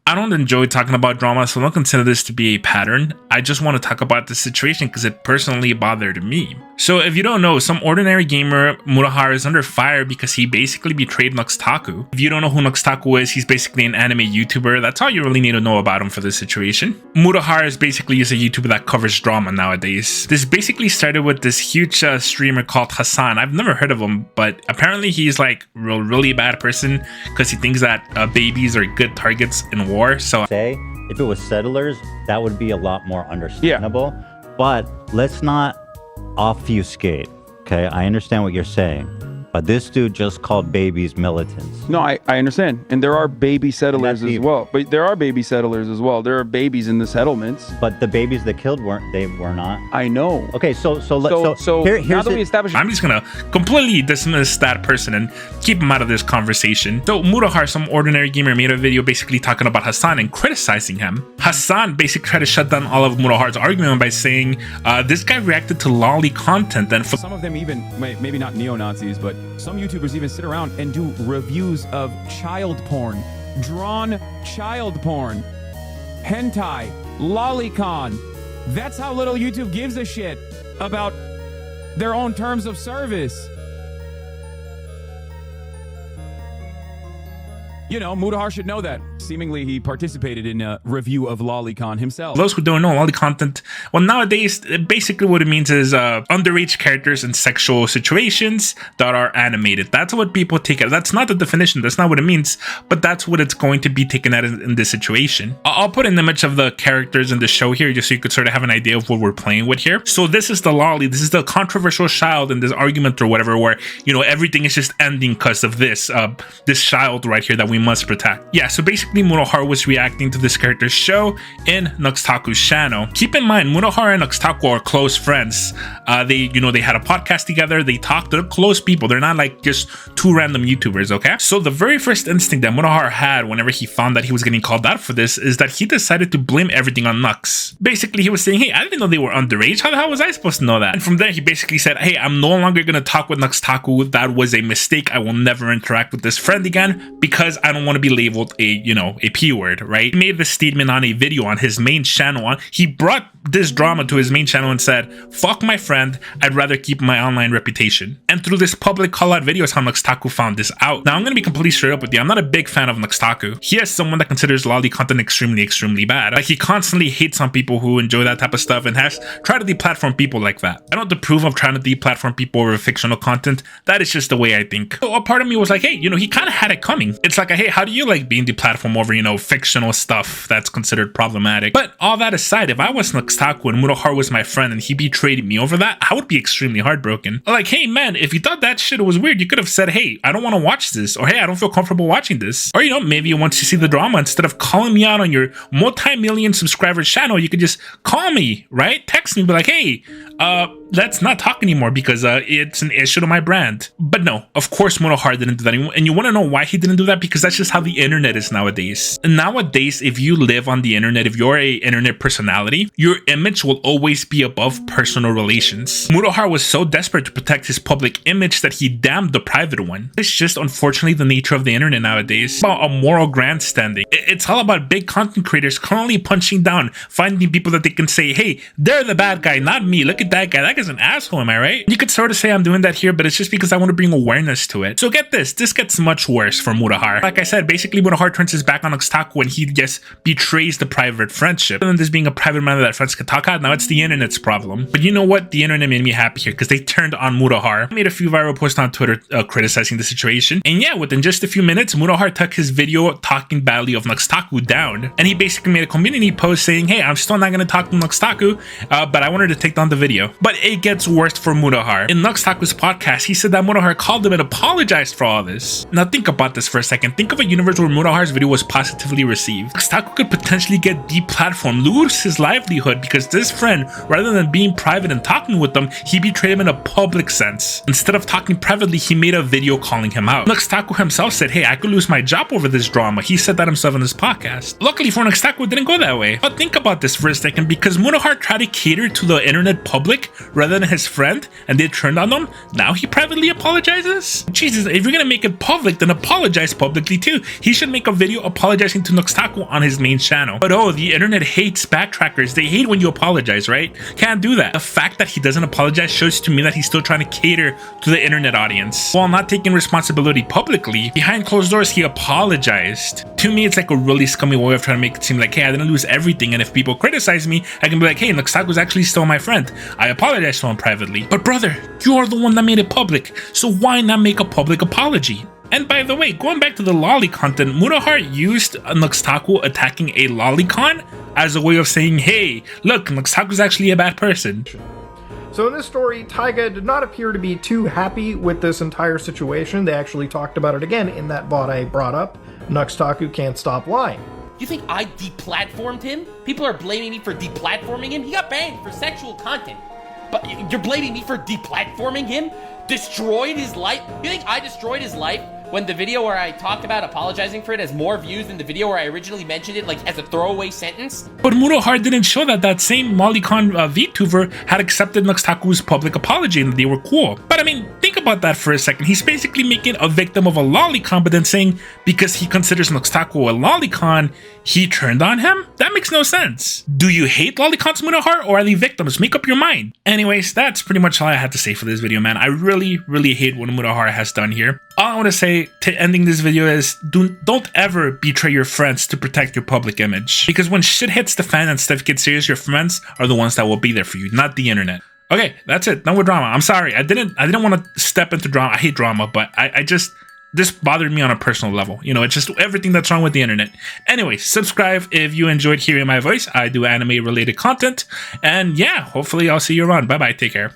I don't enjoy talking about drama, so don't consider this to be a pattern. I just want to talk about the situation because it personally bothered me. So if you don't know, some ordinary gamer, Mutahar, is under fire because he basically betrayed Nuxtaku. If you don't know who Nuxtaku is, he's basically an anime YouTuber. That's all you really need to know about him for this situation. Mutahar is basically a YouTuber that covers drama nowadays. This basically started with this huge streamer called Hasan. I've never heard of him, but apparently he's like a really bad person because he thinks that babies are good targets in war. So say if it was settlers, that would be a lot more understandable. Yeah. But let's not obfuscate. Okay, I understand what you're saying, but this dude just called babies militants. No, I understand, and there are baby settlers as well. But there are baby settlers as well. There are babies in the settlements. But the babies that killed were not. I know. Okay, so here's now that we established. I'm just gonna completely dismiss that person and keep him out of this conversation. So Mutahar, some ordinary gamer, made a video basically talking about Hasan and criticizing him. Hasan basically tried to shut down all of Mutahar's argument by saying this guy reacted to lolly content, and for some of them even, maybe not neo-Nazis, but some YouTubers even sit around and do reviews of child porn, drawn child porn, hentai, lolicon. That's how little YouTube gives a shit about their own terms of service. You know, Mutahar should know that. Seemingly, he participated in a review of lolicon himself. Those who don't know, lolly content, well, nowadays, basically what it means is underage characters in sexual situations that are animated. That's what people take it. That's not the definition. That's not what it means, but that's what it's going to be taken at in this situation. I'll put an image of the characters in the show here just so you could sort of have an idea of what we're playing with here. So this is the lolly. This is the controversial child in this argument or whatever, where, you know, everything is just ending because of this child right here that we must protect. Yeah, so basically Mutahar was reacting to this character's show in Nuxtaku's channel. Keep in mind, Mutahar and Nuxtaku are close friends. They had a podcast together. They talk. They're close people. They're not like just two random YouTubers, okay? So the very first instinct that Mutahar had whenever he found that he was getting called out for this is that he decided to blame everything on Nux. Basically, he was saying, hey, I didn't know they were underage. How the hell was I supposed to know that? And from there, he basically said, hey, I'm no longer going to talk with Nuxtaku. That was a mistake. I will never interact with this friend again because I don't want to be labeled a P word, right? He made this statement on a video on his main channel. He brought this drama to his main channel and said, fuck my friend, I'd rather keep my online reputation. And through this public call out video is how Nuxtaku found this out. Now I'm gonna be completely straight up with you. I'm not a big fan of Nuxtaku. He is someone that considers lolly content extremely bad. Like, he constantly hates on people who enjoy that type of stuff and has tried to deplatform people like that. I don't approve of trying to deplatform people over fictional content. That is just the way I think. So a part of me was like, hey, he kind of had it coming. It's like, hey, how do you like being deplatformed over, fictional stuff that's considered problematic? But all that aside, if I was Nuxtaku and Mutahar was my friend and he betrayed me over that, I would be extremely heartbroken. Like, hey man, if you thought that shit was weird, you could have said, hey, I don't want to watch this, or hey, I don't feel comfortable watching this. Or maybe you want to see the drama, instead of calling me out on your multi-million subscriber channel, you could just call me, right? Text me, be like, hey, let's not talk anymore because it's an issue to my brand. But no, of course Mutahar didn't do that anymore. And you want to know why he didn't do that? Because that's just how the internet is nowadays. And nowadays, if you live on the internet, if you're a internet personality, your image will always be above personal relations. Mutahar was so desperate to protect his public image that he damned the private one. It's just unfortunately the nature of the internet nowadays. It's about a moral grandstanding. It's all about big content creators currently punching down, finding people that they can say, hey, they're the bad guy, not me. Look at that guy. That guy's an asshole, am I right? You could sort of say I'm doing that here, but it's just because I want to bring awareness to it. So get this gets much worse for Mutahar. Like I said, basically Mutahar turns his back on Nuxtaku when he just betrays the private friendship. And then this being a private matter that friends can talk about, now it's the internet's problem. But you know what? The internet made me happy here because they turned on Mutahar. I made a few viral posts on Twitter criticizing the situation. And yeah, within just a few minutes, Mutahar took his video talking badly of Nuxtaku down. And he basically made a community post saying, hey, I'm still not going to talk to Nuxtaku, but I wanted to take down the video. But it gets worse for Mutahar. In Nuxtaku's podcast, he said that Mutahar called him and apologized for all this. Now think about this for a second. Think of a universe where Mutahar's video was positively received. Nuxtaku could potentially get deplatformed, lose his livelihood because this friend, rather than being private and talking with them, he betrayed him in a public sense. Instead of talking privately, he made a video calling him out. Nuxtaku himself said, hey, I could lose my job over this drama. He said that himself in his podcast. Luckily for Nuxtaku, it didn't go that way. But think about this for a second, because Mutahar tried to cater to the internet public rather than his friend and they turned on him, now he privately apologizes? Jesus, if you're gonna make it public, then apologize publicly too. He should make a video apologizing to Nuxtaku on his main channel. But oh, the internet hates backtrackers. They hate when you apologize, right? Can't do that. The fact that he doesn't apologize shows to me that he's still trying to cater to the internet audience. While not taking responsibility publicly, behind closed doors, he apologized. To me, it's like a really scummy way of trying to make it seem like, hey, I didn't lose everything, and if people criticize me, I can be like, hey, Nuxtaku's actually still my friend. I apologize to him privately. But brother, you are the one that made it public, so why not make a public apology? And by the way, going back to the lolly content, Mutahar used Nuxtaku attacking a lolicon as a way of saying, hey, look, Nuxtaku's actually a bad person. So in this story, Taiga did not appear to be too happy with this entire situation. They actually talked about it again in that VOD I brought up. Nuxtaku can't stop lying. You think I deplatformed him? People are blaming me for deplatforming him? He got banned for sexual content. But you're blaming me for deplatforming him? Destroyed his life? You think I destroyed his life when the video where I talked about apologizing for it has more views than the video where I originally mentioned it, like, as a throwaway sentence? But Mutahar didn't show that that same lolicon VTuber had accepted Nuxtaku's public apology and they were cool. But I mean, think about that for a second. He's basically making a victim of a lolicon, but then saying because he considers Nuxtaku a lolicon, he turned on him? That makes no sense. Do you hate lolicons, Mutahar, or are they victims? Make up your mind. Anyways, that's pretty much all I had to say for this video, man. I really hate what Mutahar has done here. All I want to say to ending this video is don't ever betray your friends to protect your public image. Because when shit hits the fan and stuff gets serious, your friends are the ones that will be there for you, not the internet. Okay, that's it. No more drama. I'm sorry. I didn't want to step into drama. I hate drama, but this bothered me on a personal level. You know, it's just everything that's wrong with the internet. Anyway, subscribe if you enjoyed hearing my voice. I do anime related content. And yeah, hopefully I'll see you around. Bye bye. Take care.